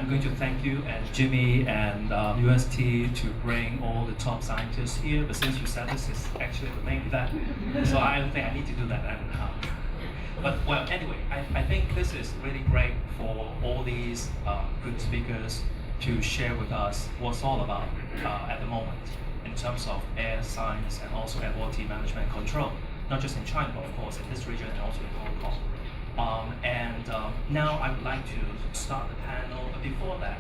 I'm going to thank you and Jimmy and UST to bring all the top scientists here. But since you said this is actually the main event, so I don't think I need to do that. But well, anyway, I think this is really great for all these good speakers to share with us what's all about at the moment in terms of air science and also air quality management control, not just in China, but of course in this region and also in Hong Kong. Now I would like to start the panel. But before that,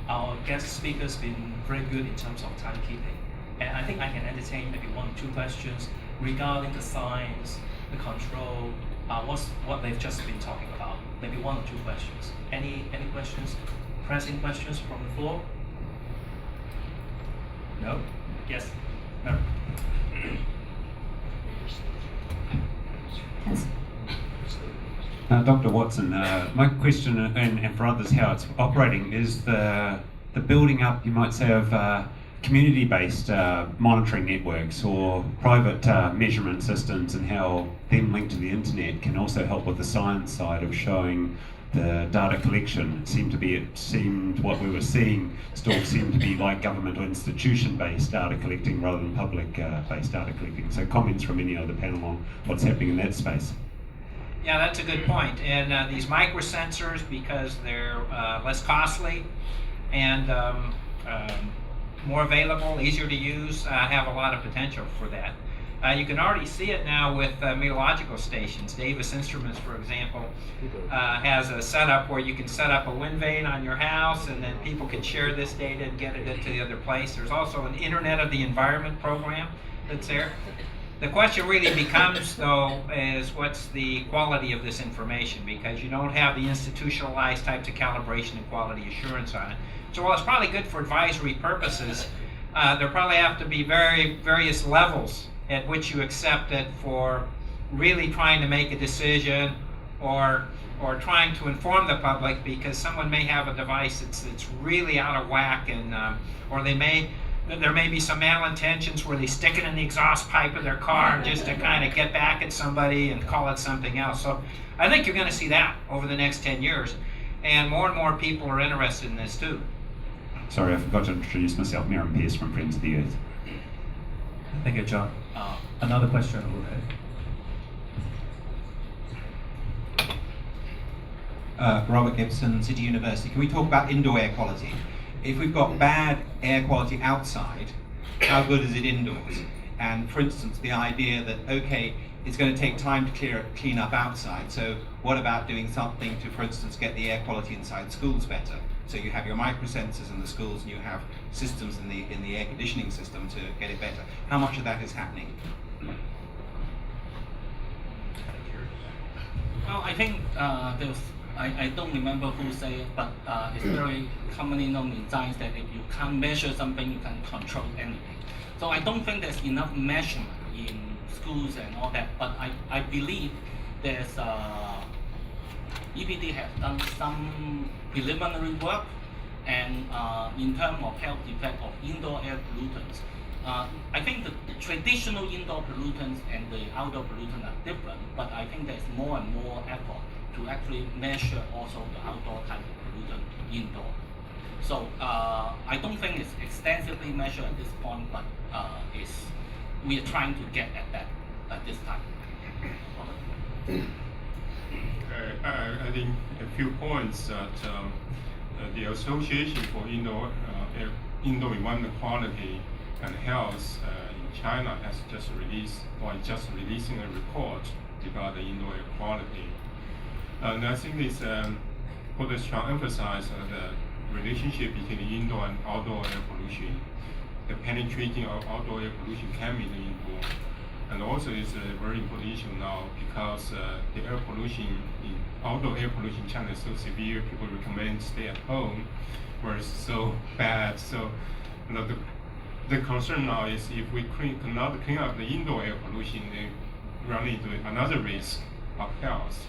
our guest speakers been very good in terms of timekeeping, and I think I can entertain maybe 1 or 2 questions regarding the science, the control, what they've just been talking about. Maybe 1 or 2 questions. Any questions? Pressing questions from the floor? No? Yes? No? Dr. Watson, my question, and for others how it's operating, is the building up, you might say, of community-based monitoring networks or private measurement systems, and how them linked to the internet can also help with the science side of showing the data collection. It seemed what we were seeing still seemed to be like government or institution-based data collecting rather than public-based data collecting. So comments from any other panel on what's happening in that space. Yeah, that's a good point. And these microsensors, because they're less costly and more available, easier to use, have a lot of potential for that. You can already see it now with meteorological stations. Davis Instruments, for example, has a setup where you can set up a wind vane on your house, and then people can share this data and get it into the other place. There's also an Internet of the Environment program that's there. The question really becomes, though, is what's the quality of this information, because you don't have the institutionalized types of calibration and quality assurance on it. So while it's probably good for advisory purposes, there probably have to be various levels at which you accept it for really trying to make a decision or trying to inform the public, because someone may have a device that's really out of whack, and or there may be some malintentions where they stick it in the exhaust pipe of their car just to kind of get back at somebody and call it something else. So I think you're going to see that over the next 10 years. And more people are interested in this too. Sorry, I forgot to introduce myself. Miriam Pierce from Friends of the Earth. Thank you, John. Another question over Robert Gibson, City University. Can we talk about indoor air quality? If we've got bad air quality outside, how good is it indoors? And for instance, the idea that, okay, it's going to take time to clean up outside, so what about doing something to, for instance, get the air quality inside schools better? So you have your microsensors in the schools, and you have systems in the air conditioning system to get it better. How much of that is happening? Well, I think I don't remember who said it, but it's very commonly known in science that if you can't measure something, you can control anything. So I don't think there's enough measurement in schools and all that, but I believe there's EPD has done some preliminary work, and in terms of health effect of indoor air pollutants, I think the traditional indoor pollutants and the outdoor pollutants are different, but I think there's more and more effort to actually measure also the outdoor type of pollutant indoor. So I don't think it's extensively measured at this point, but we are trying to get at that at this time. I think a few points that the Association for Indoor Environment Quality and Health in China has just released, or just releasing a report about the indoor air quality. And I think this put a strong emphasis on the relationship between indoor and outdoor air pollution. The penetrating of outdoor air pollution can be the indoor. And also it's a very important issue now because the air pollution, outdoor air pollution in China is so severe, people recommend stay at home, where it's so bad. So the concern now is if we cannot clean up the indoor air pollution, then run into another risk of health.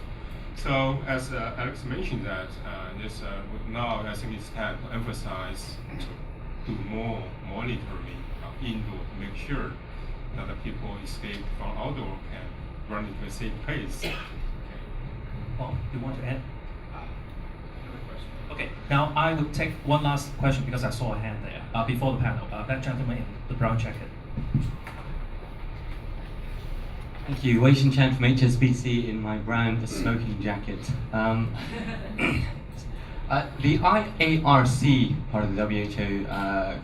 So as Alex mentioned that, now I think it's time to emphasize to do more monitoring of indoor to make sure that the people escape from outdoor can run into a safe place. Paul, do you want to add? Okay, now I will take one last question because I saw a hand there before the panel. That gentleman in the brown jacket. Thank you. Wei Shin Chan from HSBC in my brown smoking jacket. The IARC, part of the WHO,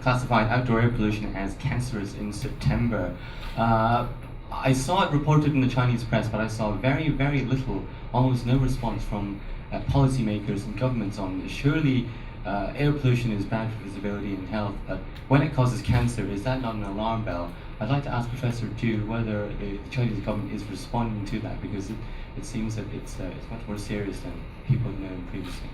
classified outdoor air pollution as cancerous in September. I saw it reported in the Chinese press, but I saw very, very little, almost no response from policymakers and governments on this. Surely air pollution is bad for visibility and health, but when it causes cancer, is that not an alarm bell? I'd like to ask Professor Tu whether the Chinese government is responding to that, because it seems that it's much more serious than people have known previously.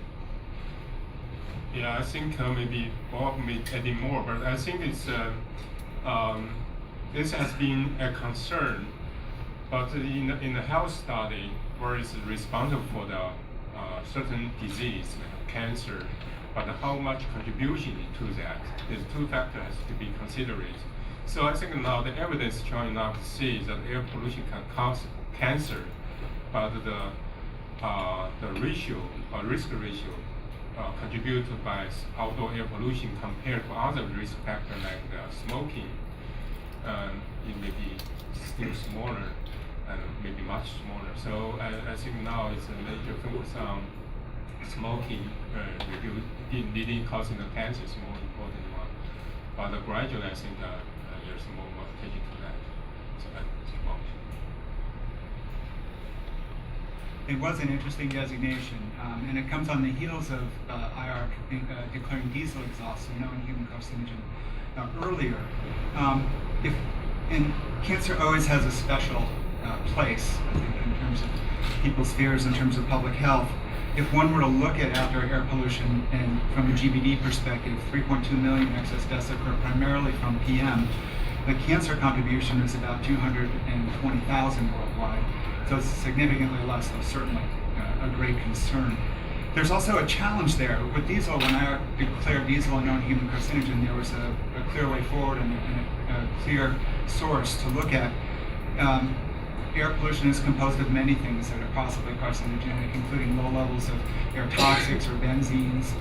Yeah, I think maybe Bob may add in more, but I think it's this has been a concern, but in the health study where it's responsible for the certain disease like cancer, but how much contribution to that, these two factors to be considered. So I think now the evidence strong enough to see that air pollution can cause cancer, but the ratio or risk ratio contributed by outdoor air pollution compared to other risk factors like smoking, it may be still smaller and maybe much smaller. So I think now it's a major focus on smoking, leading causing the cancer is more important one. But gradually I think there's more attention to that. So that's about it. It was an interesting designation, and it comes on the heels of IARC declaring diesel exhaust a known human carcinogen earlier. And cancer always has a special place, I think, in terms of people's fears, in terms of public health. If one were to look at outdoor air pollution and from a GBD perspective, 3.2 million excess deaths occur primarily from PM. The cancer contribution is about 220,000 worldwide. So it's significantly less, though certainly a great concern. There's also a challenge there. With diesel, when I declared diesel a known human carcinogen, there was a clear way forward and a clear source to look at. Air pollution is composed of many things that are possibly carcinogenic, including low levels of air toxics or benzenes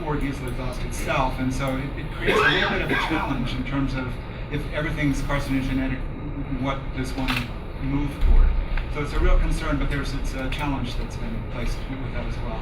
or diesel exhaust itself. And so it creates a little bit of a challenge in terms of if everything's carcinogenic, what does one move toward? So it's a real concern, but it's a challenge that's been placed with that as well.